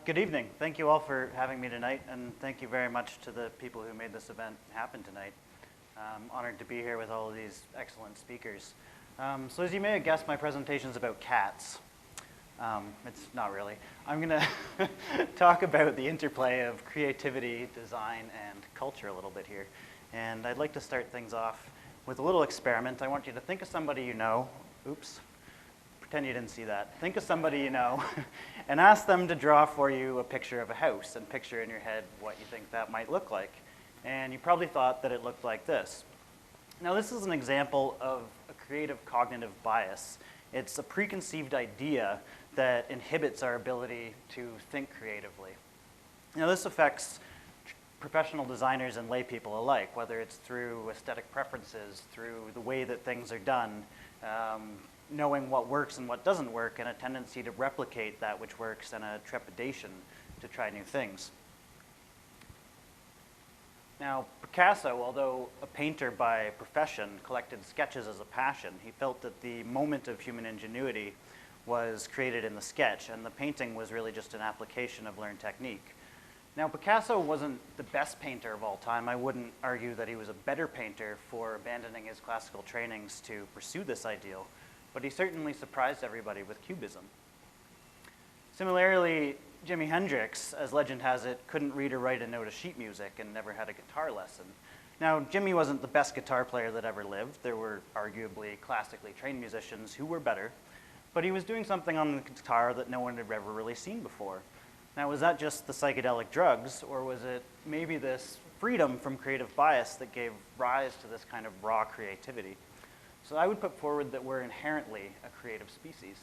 Good evening. Thank you all for having me tonight, and thank you very much to the people who made this event happen tonight. I'm honored to be here with all of these excellent speakers. So as you may have guessed, my presentation is about cats. It's not really. I'm going to talk about the interplay of creativity, design, and culture a little bit here. And I'd like to start things off with a little experiment. I want you to think of somebody you know. Oops. Pretend you didn't see that. Think of somebody you know and ask them to draw for you a picture of a house and picture in your head what you think that might look like. And you probably thought that it looked like this. Now, this is an example of a creative cognitive bias. It's a preconceived idea that inhibits our ability to think creatively. Now, this affects professional designers and lay people alike, whether it's through aesthetic preferences, through the way that things are done, knowing what works and what doesn't work, and a tendency to replicate that which works, and a trepidation to try new things. Now, Picasso, although a painter by profession, collected sketches as a passion. He felt that the moment of human ingenuity was created in the sketch, and the painting was really just an application of learned technique. Now, Picasso wasn't the best painter of all time. I wouldn't argue that he was a better painter for abandoning his classical trainings to pursue this ideal, but he certainly surprised everybody with Cubism. Similarly, Jimi Hendrix, as legend has it, couldn't read or write a note of sheet music and never had a guitar lesson. Now, Jimi wasn't the best guitar player that ever lived. There were arguably classically trained musicians who were better, but he was doing something on the guitar that no one had ever really seen before. Now, was that just the psychedelic drugs, or was it maybe this freedom from creative bias that gave rise to this kind of raw creativity? So I would put forward that we're inherently a creative species.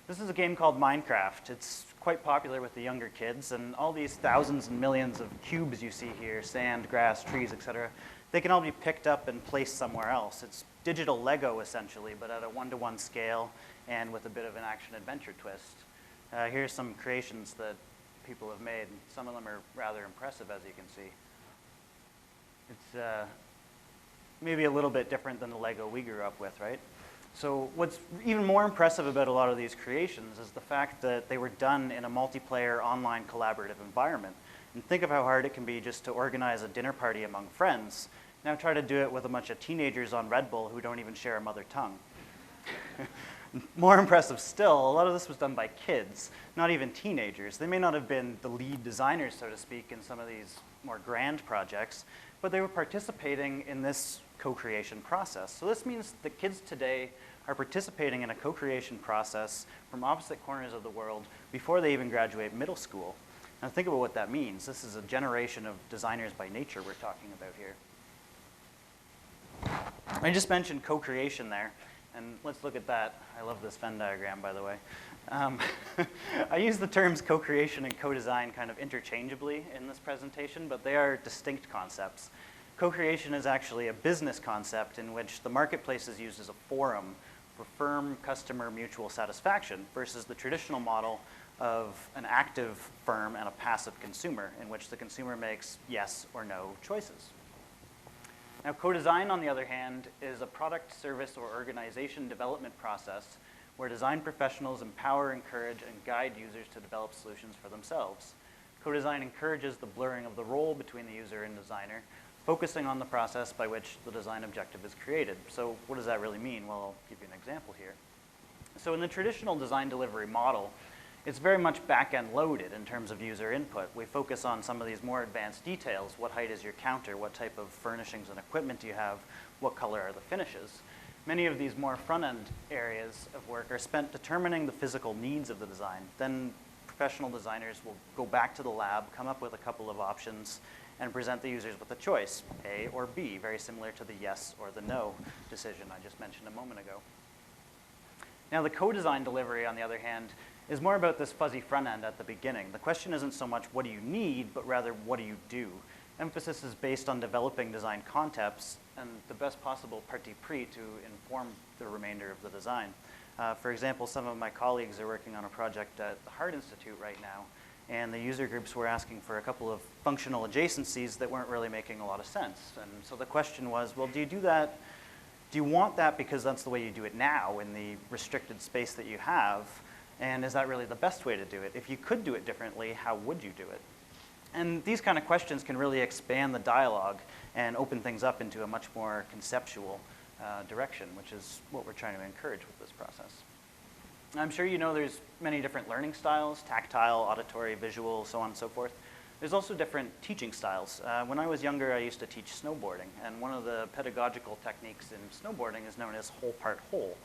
This is a game called Minecraft. It's quite popular with the younger kids, and all these thousands and millions of cubes you see here, sand, grass, trees, etc., they can all be picked up and placed somewhere else. It's digital Lego, essentially, but at a one-to-one scale and with a bit of an action-adventure twist. Here's some creations that people have made. Some of them are rather impressive, as you can see. It's maybe a little bit different than the Lego we grew up with, right? So what's even more impressive about a lot of these creations is the fact that they were done in a multiplayer, online, collaborative environment. And think of how hard it can be just to organize a dinner party among friends. Now try to do it with a bunch of teenagers on Red Bull who don't even share a mother tongue. More impressive still, a lot of this was done by kids, not even teenagers. They may not have been the lead designers, so to speak, in some of these more grand projects, but they were participating in this co-creation process. So this means that kids today are participating in a co-creation process from opposite corners of the world before they even graduate middle school. Now think about what that means. This is a generation of designers by nature we're talking about here. I just mentioned co-creation there, and let's look at that. I love this Venn diagram, by the way. I use the terms co-creation and co-design kind of interchangeably in this presentation, but they are distinct concepts. Co-creation is actually a business concept in which the marketplace is used as a forum for firm customer mutual satisfaction versus the traditional model of an active firm and a passive consumer in which the consumer makes yes or no choices. Now, co-design, on the other hand, is a product, service, or organization development process where design professionals empower, encourage, and guide users to develop solutions for themselves. Co-design encourages the blurring of the role between the user and designer, focusing on the process by which the design objective is created. So what does that really mean? Well, I'll give you an example here. So in the traditional design delivery model, it's very much back-end loaded in terms of user input. We focus on some of these more advanced details. What height is your counter? What type of furnishings and equipment do you have? What color are the finishes? Many of these more front-end areas of work are spent determining the physical needs of the design. Then professional designers will go back to the lab, come up with a couple of options, and present the users with a choice, A or B, very similar to the yes or the no decision I just mentioned a moment ago. Now, the co-design delivery, on the other hand, is more about this fuzzy front end at the beginning. The question isn't so much what do you need, but rather what do you do? Emphasis is based on developing design concepts and the best possible parti pris to inform the remainder of the design. For example, some of my colleagues are working on a project at the Heart Institute right now, and the user groups were asking for a couple of functional adjacencies that weren't really making a lot of sense. And so the question was, well, do you do that? Do you want that because that's the way you do it now in the restricted space that you have? And is that really the best way to do it? If you could do it differently, how would you do it? And these kind of questions can really expand the dialogue and open things up into a much more conceptual direction, which is what we're trying to encourage with this process. I'm sure you know there's many different learning styles: tactile, auditory, visual, so on and so forth. There's also different teaching styles. When I was younger, I used to teach snowboarding, and one of the pedagogical techniques in snowboarding is known as whole part whole.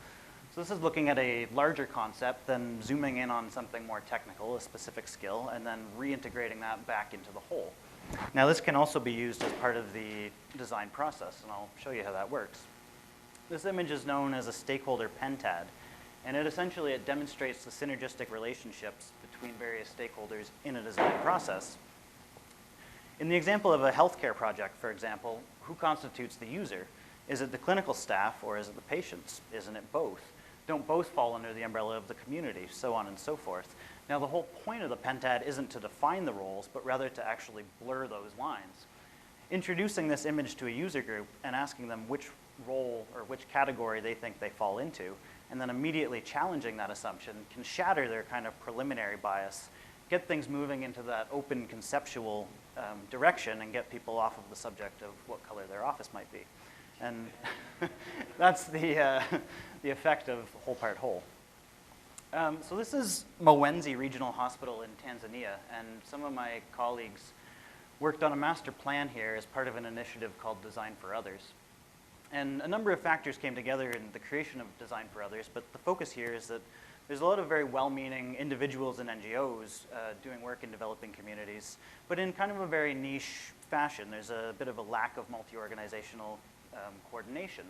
So this is looking at a larger concept, then zooming in on something more technical, a specific skill, and then reintegrating that back into the whole. Now this can also be used as part of the design process, and I'll show you how that works. This image is known as a Stakeholder Pentand, and it demonstrates the synergistic relationships between various stakeholders in a design process. In the example of a healthcare project, for example, who constitutes the user? Is it the clinical staff or is it the patients? Isn't it both? Don't both fall under the umbrella of the community, so on and so forth. Now, the whole point of the Pentad isn't to define the roles, but rather to actually blur those lines. Introducing this image to a user group and asking them which role or which category they think they fall into, and then immediately challenging that assumption can shatter their kind of preliminary bias, get things moving into that open conceptual direction, and get people off of the subject of what color their office might be. And that's the effect of whole part whole. So this is Mwenzi Regional Hospital in Tanzania, and some of my colleagues worked on a master plan here as part of an initiative called Design for Others. And a number of factors came together in the creation of Design for Others, but the focus here is that there's a lot of very well-meaning individuals and NGOs doing work in developing communities, but in kind of a very niche fashion. There's a bit of a lack of multi-organizational coordination.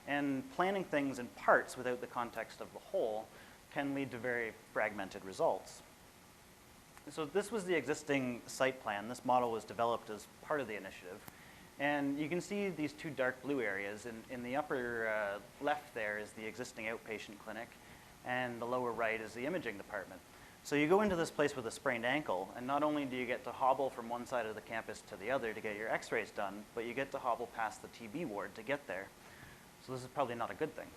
And planning things in parts without the context of the whole can lead to very fragmented results. So this was the existing site plan. This model was developed as part of the initiative. And you can see these two dark blue areas. In the upper left there is the existing outpatient clinic, and the lower right is the imaging department. So you go into this place with a sprained ankle, and not only do you get to hobble from one side of the campus to the other to get your x-rays done, but you get to hobble past the TB ward to get there. So this is probably not a good thing.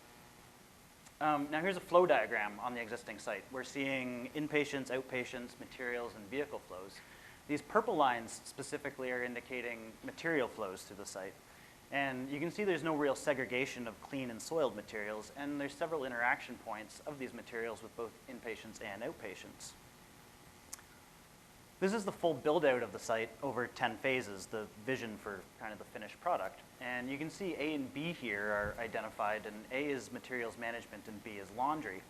Now here's a flow diagram on the existing site. We're seeing inpatients, outpatients, materials, and vehicle flows. These purple lines specifically are indicating material flows through the site. And you can see there's no real segregation of clean and soiled materials, and there's several interaction points of these materials with both inpatients and outpatients. This is the full build-out of the site over 10 phases, the vision for kind of the finished product. And you can see A and B here are identified, and A is materials management and B is laundry.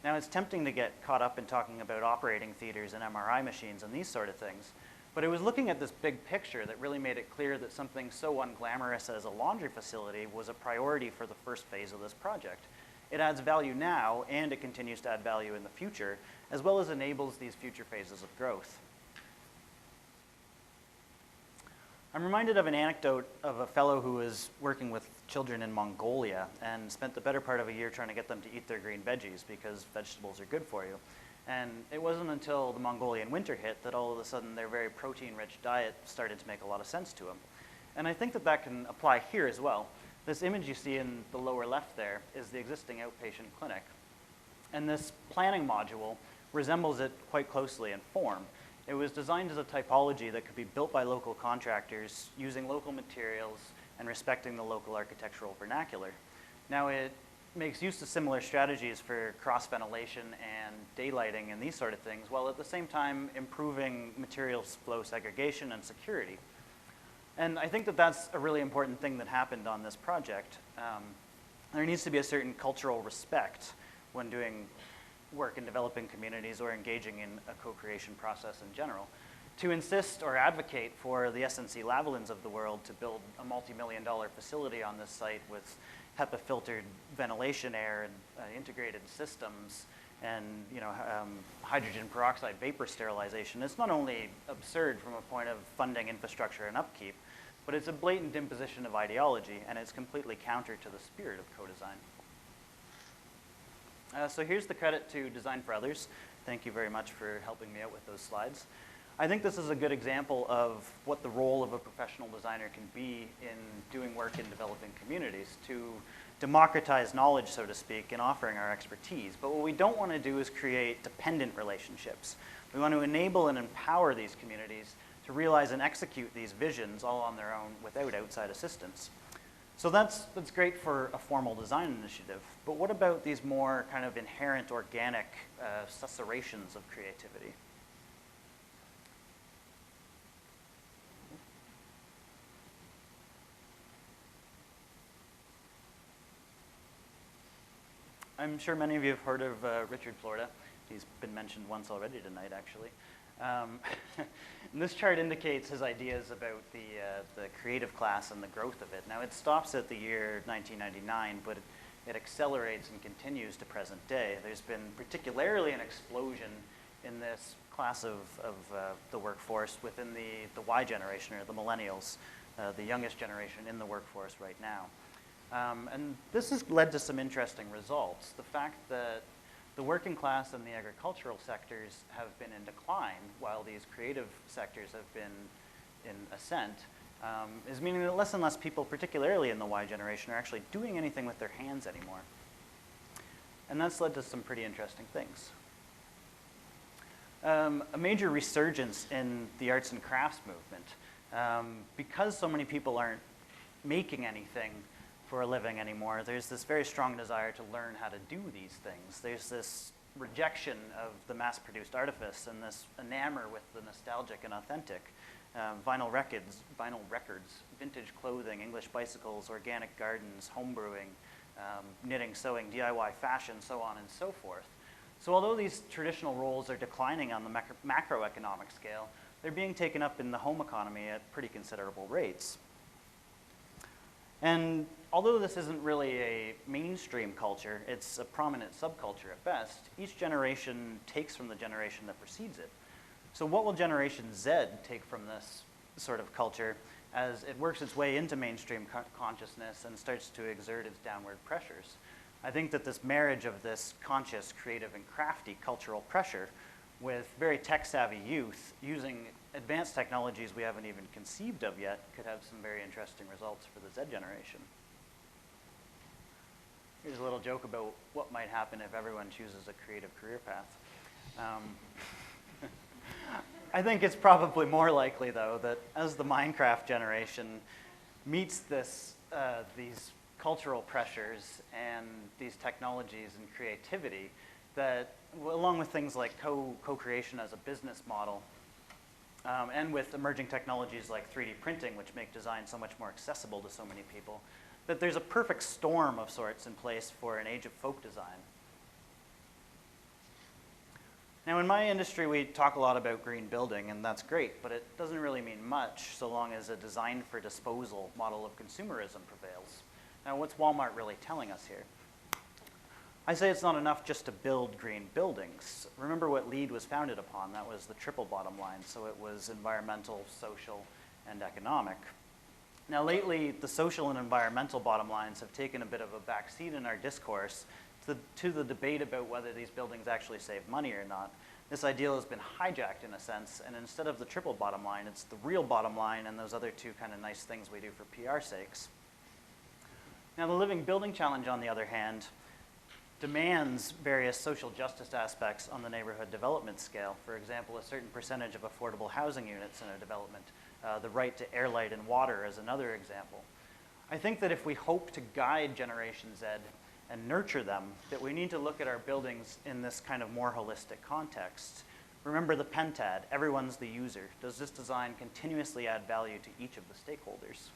Now, it's tempting to get caught up in talking about operating theaters and MRI machines and these sort of things, but it was looking at this big picture that really made it clear that something so unglamorous as a laundry facility was a priority for the first phase of this project. It adds value now, and it continues to add value in the future, as well as enables these future phases of growth. I'm reminded of an anecdote of a fellow who was working with children in Mongolia and spent the better part of a year trying to get them to eat their green veggies because vegetables are good for you. And it wasn't until the Mongolian winter hit that all of a sudden their very protein-rich diet started to make a lot of sense to them. And I think that that can apply here as well. This image you see in the lower left there is the existing outpatient clinic. And this planning module resembles it quite closely in form. It was designed as a typology that could be built by local contractors using local materials and respecting the local architectural vernacular. Now, it makes use of similar strategies for cross-ventilation and daylighting and these sort of things, while at the same time improving materials flow segregation and security. And I think that that's a really important thing that happened on this project. There needs to be a certain cultural respect when doing work in developing communities or engaging in a co-creation process in general. To insist or advocate for the SNC-Lavalins of the world to build a multi-million-dollar facility on this site with HEPA-filtered ventilation air and integrated systems and hydrogen peroxide vapor sterilization, it's not only absurd from a point of funding, infrastructure, and upkeep, but it's a blatant imposition of ideology, and it's completely counter to the spirit of co-design. So here's the credit to Design for Others. Thank you very much for helping me out with those slides. I think this is a good example of what the role of a professional designer can be in doing work in developing communities, to democratize knowledge, so to speak, in offering our expertise. But what we don't want to do is create dependent relationships. We want to enable and empower these communities to realize and execute these visions all on their own without outside assistance. So that's great for a formal design initiative. But what about these more kind of inherent organic susurrations of creativity? I'm sure many of you have heard of Richard Florida. He's been mentioned once already tonight, actually. And this chart indicates his ideas about the creative class and the growth of it. Now, it stops at the year 1999, but it accelerates and continues to present day. There's been particularly an explosion in this class of the workforce within the Y generation, or the millennials, the youngest generation in the workforce right now. And this has led to some interesting results. The fact that the working class and the agricultural sectors have been in decline while these creative sectors have been in ascent is meaning that less and less people, particularly in the Y generation, are actually doing anything with their hands anymore. And that's led to some pretty interesting things. A major resurgence in the arts and crafts movement. Because so many people aren't making anything for a living anymore, there's this very strong desire to learn how to do these things. There's this rejection of the mass-produced artifice and this enamor with the nostalgic and authentic. Vinyl records, vintage clothing, English bicycles, organic gardens, home brewing, knitting, sewing, DIY fashion, so on and so forth. So although these traditional roles are declining on the macroeconomic scale, they're being taken up in the home economy at pretty considerable rates. And although this isn't really a mainstream culture, it's a prominent subculture at best, each generation takes from the generation that precedes it. So what will Generation Z take from this sort of culture as it works its way into mainstream consciousness and starts to exert its downward pressures? I think that this marriage of this conscious, creative, and crafty cultural pressure with very tech-savvy youth using advanced technologies we haven't even conceived of yet could have some very interesting results for the Z generation. Here's a little joke about what might happen if everyone chooses a creative career path. I think it's probably more likely, though, that as the Minecraft generation meets these cultural pressures and these technologies and creativity, that along with things like co-creation as a business model, and with emerging technologies like 3D printing, which make design so much more accessible to so many people, that there's a perfect storm of sorts in place for an age of folk design. Now, in my industry, we talk a lot about green building, and that's great, but it doesn't really mean much so long as a design for disposal model of consumerism prevails. Now, what's Walmart really telling us here? I say it's not enough just to build green buildings. Remember what LEED was founded upon. That was the triple bottom line. So it was environmental, social, and economic. Now lately, the social and environmental bottom lines have taken a bit of a backseat in our discourse to the debate about whether these buildings actually save money or not. This ideal has been hijacked in a sense, and instead of the triple bottom line, it's the real bottom line and those other two kind of nice things we do for PR sakes. Now the Living Building Challenge, on the other hand, demands various social justice aspects on the neighborhood development scale. For example, a certain percentage of affordable housing units in a development, the right to air, light, and water is another example. I think that if we hope to guide Generation Z and nurture them, that we need to look at our buildings in this kind of more holistic context. Remember the Pentand, everyone's the user. Does this design continuously add value to each of the stakeholders?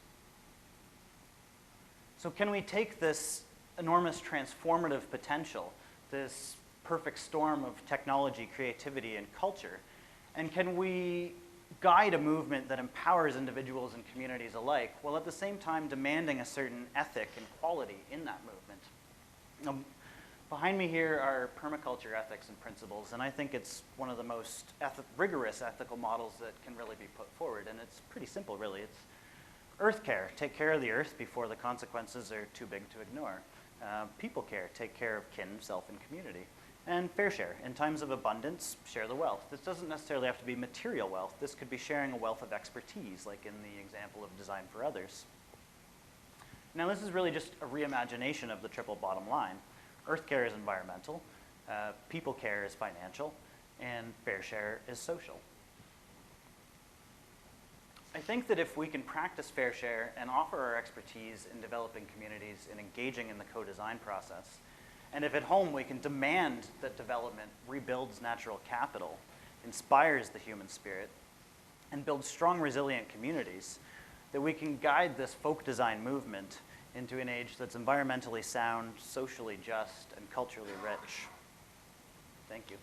So can we take this enormous transformative potential, this perfect storm of technology, creativity, and culture, and can we guide a movement that empowers individuals and communities alike, while at the same time demanding a certain ethic and quality in that movement? Behind me here are permaculture ethics and principles, and I think it's one of the most rigorous ethical models that can really be put forward, and it's pretty simple, really. It's earth care, take care of the earth before the consequences are too big to ignore. People care, take care of kin, self, and community. And fair share, in times of abundance, share the wealth. This doesn't necessarily have to be material wealth. This could be sharing a wealth of expertise, like in the example of design for others. Now, this is really just a reimagination of the triple bottom line. Earth care is environmental, people care is financial, and fair share is social. I think that if we can practice fair share and offer our expertise in developing communities and engaging in the co-design process, and if at home we can demand that development rebuilds natural capital, inspires the human spirit, and builds strong, resilient communities, that we can guide this folk design movement into an age that's environmentally sound, socially just, and culturally rich. Thank you.